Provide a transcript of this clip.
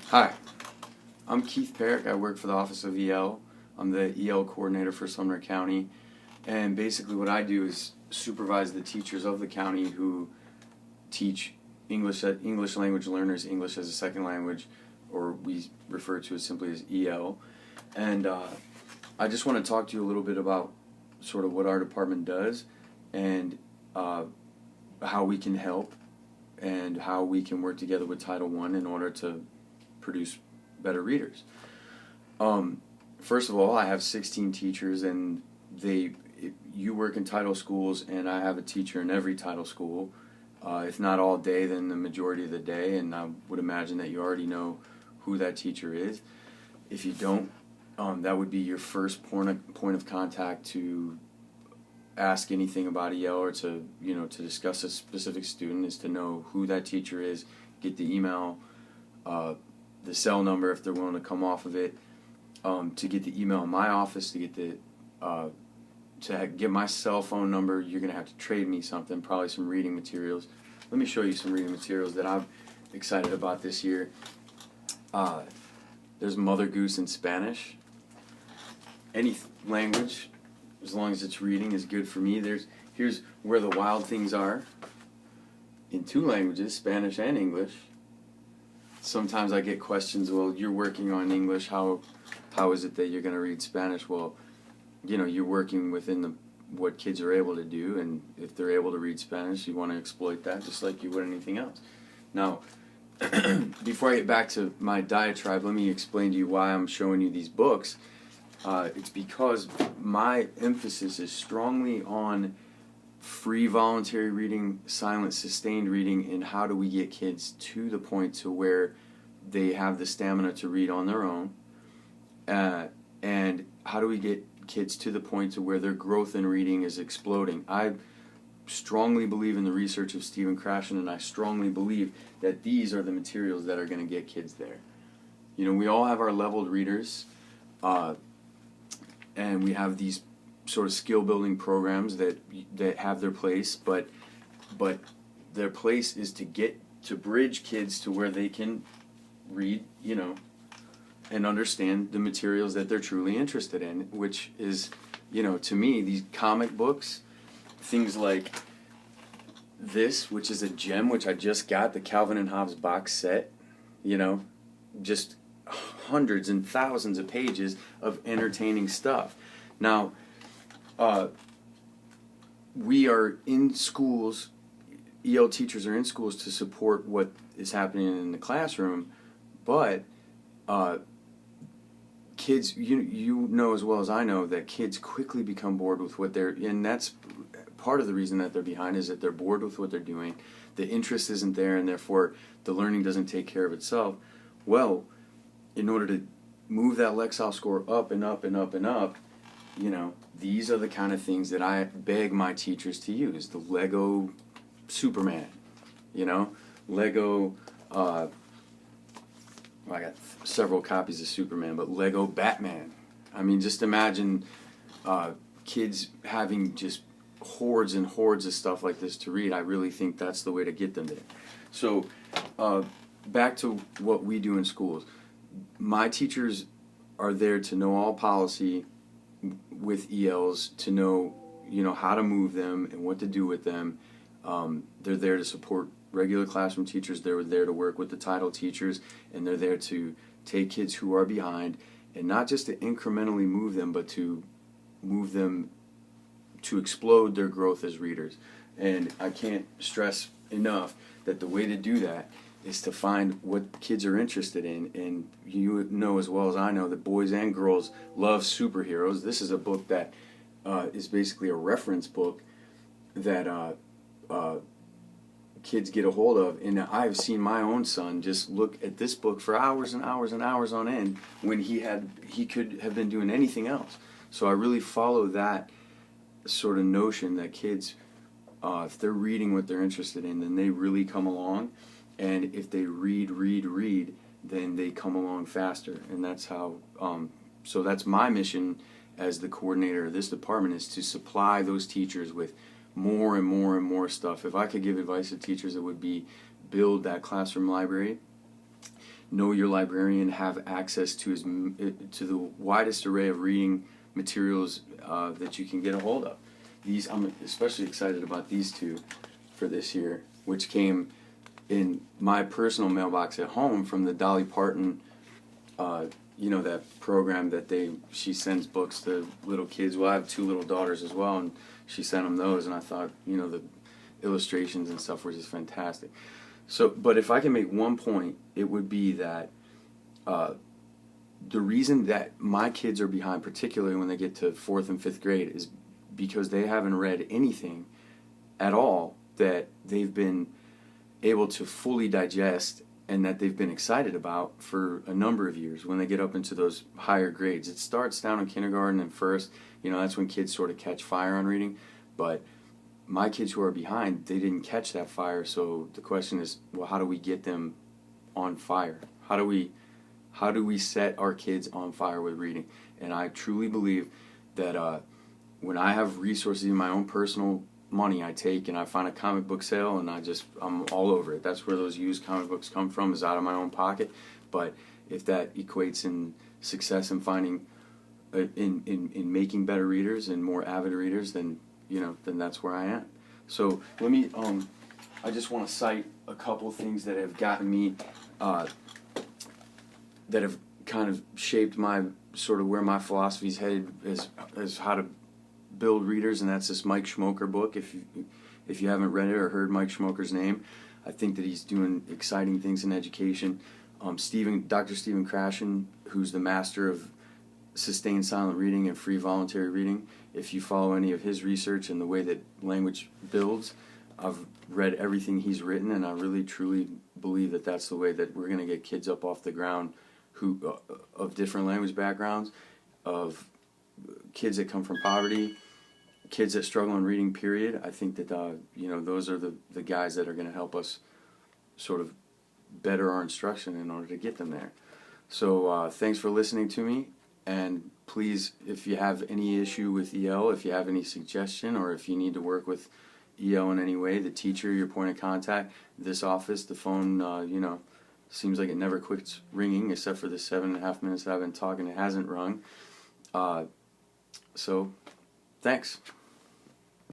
Hi, I'm Keith Perrick. I work for the Office of EL. I'm the EL coordinator for Sumner County. And basically what I do is supervise the teachers of the county who teach English language learners English as a second language, or we refer to it simply as EL. And I just want to talk to you a little bit about sort of what our department does and how we can help and how we can work together with Title I in order to produce better readers. First of all, I have 16 teachers, and you work in title schools, and I have a teacher in every title school. If not all day, then the majority of the day, and I would imagine that you already know who that teacher is. If you don't, that would be your first point of contact to ask anything about EL or to discuss a specific student, is to know who that teacher is, get the email, the cell number if they're willing to come off of it, to get the email in my office, to get my cell phone number. You're going to have to trade me something, probably some reading materials. Let me show you some reading materials that I'm excited about this year. There's Mother Goose in Spanish. Any language, as long as it's reading, is good for me. Here's Where the Wild Things Are, in 2 languages, Spanish and English. Sometimes I get questions, well, you're working on English, how is it that you're going to read Spanish? Well, you're working within what kids are able to do, and if they're able to read Spanish, you want to exploit that just like you would anything else. Now, before I get back to my diatribe, let me explain to you why I'm showing you these books. It's because my emphasis is strongly on free voluntary reading, silent sustained reading, and how do we get kids to the point to where they have the stamina to read on their own, and how do we get kids to the point to where their growth in reading is exploding. I strongly believe in the research of Stephen Krashen, and I strongly believe that these are the materials that are going to get kids there. We all have our leveled readers, and we have these sort of skill building programs that have their place, but their place is to bridge kids to where they can read, and understand the materials that they're truly interested in, which is, to me, these comic books, things like this, which is a gem, which I just got, the Calvin and Hobbes box set, just hundreds and thousands of pages of entertaining stuff. Now, we are in schools, EL teachers are in schools to support what is happening in the classroom, but kids, you know as well as I know that kids quickly become bored with what and that's part of the reason that they're behind, is that they're bored with what they're doing. The interest isn't there, and therefore the learning doesn't take care of itself. Well, in order to move that Lexile score up and up and up and up, these are the kind of things that I beg my teachers to use. The Lego Superman, Lego, I got several copies of Superman, but Lego Batman. I mean, just imagine kids having just hordes and hordes of stuff like this to read. I really think that's the way to get them there. So, back to what we do in schools. My teachers are there to know all policy with ELs, to know how to move them and what to do with them. They're there to support regular classroom teachers. They're there to work with the title teachers, and they're there to take kids who are behind, and not just to incrementally move them, but to move them to explode their growth as readers. And I can't stress enough that the way to do that is to find what kids are interested in. And you know as well as I know that boys and girls love superheroes. This is a book that is basically a reference book that kids get a hold of. And I've seen my own son just look at this book for hours and hours and hours on end when he could have been doing anything else. So I really follow that sort of notion that kids, if they're reading what they're interested in, then they really come along. And if they read, then they come along faster. And that's how, so that's my mission as the coordinator of this department, is to supply those teachers with more and more and more stuff. If I could give advice to teachers, it would be build that classroom library know your librarian, have access to to the widest array of reading materials that you can get a hold of. These, I'm especially excited about these two for this year, which came in my personal mailbox at home from the Dolly Parton, that program that she sends books to little kids. Well, I have 2 little daughters as well, and she sent them those, and I thought, the illustrations and stuff were just fantastic. So, but if I can make one point, it would be that the reason that my kids are behind, particularly when they get to 4th and 5th grade, is because they haven't read anything at all that they've been able to fully digest and that they've been excited about for a number of years when they get up into those higher grades. It starts down in kindergarten and first, that's when kids sort of catch fire on reading. But my kids who are behind, they didn't catch that fire, so the question is, well, how do we get them on fire? How do we set our kids on fire with reading? And I truly believe that when I have resources in my own personal money, I take and I find a comic book sale and I'm all over it. That's where those used comic books come from, is out of my own pocket. But if that equates in success in finding in making better readers and more avid readers, then that's where I am. So let me I just want to cite a couple of things that have gotten me that have kind of shaped my sort of where my philosophy's headed as how to build readers, and that's this Mike Schmoker book. If you haven't read it or heard Mike Schmoker's name, I think that he's doing exciting things in education. Dr. Stephen Krashen, who's the master of sustained silent reading and free voluntary reading, if you follow any of his research and the way that language builds, I've read everything he's written, and I really truly believe that that's the way that we're going to get kids up off the ground who of different language backgrounds, of kids that come from poverty, kids that struggle in reading, period. I think that those are the guys that are going to help us sort of better our instruction in order to get them there. So thanks for listening to me, and please, if you have any issue with EL, if you have any suggestion, or if you need to work with EL in any way, the teacher, your point of contact, this office, the phone, seems like it never quits ringing, except for the 7.5 minutes that I've been talking, it hasn't rung. So, thanks.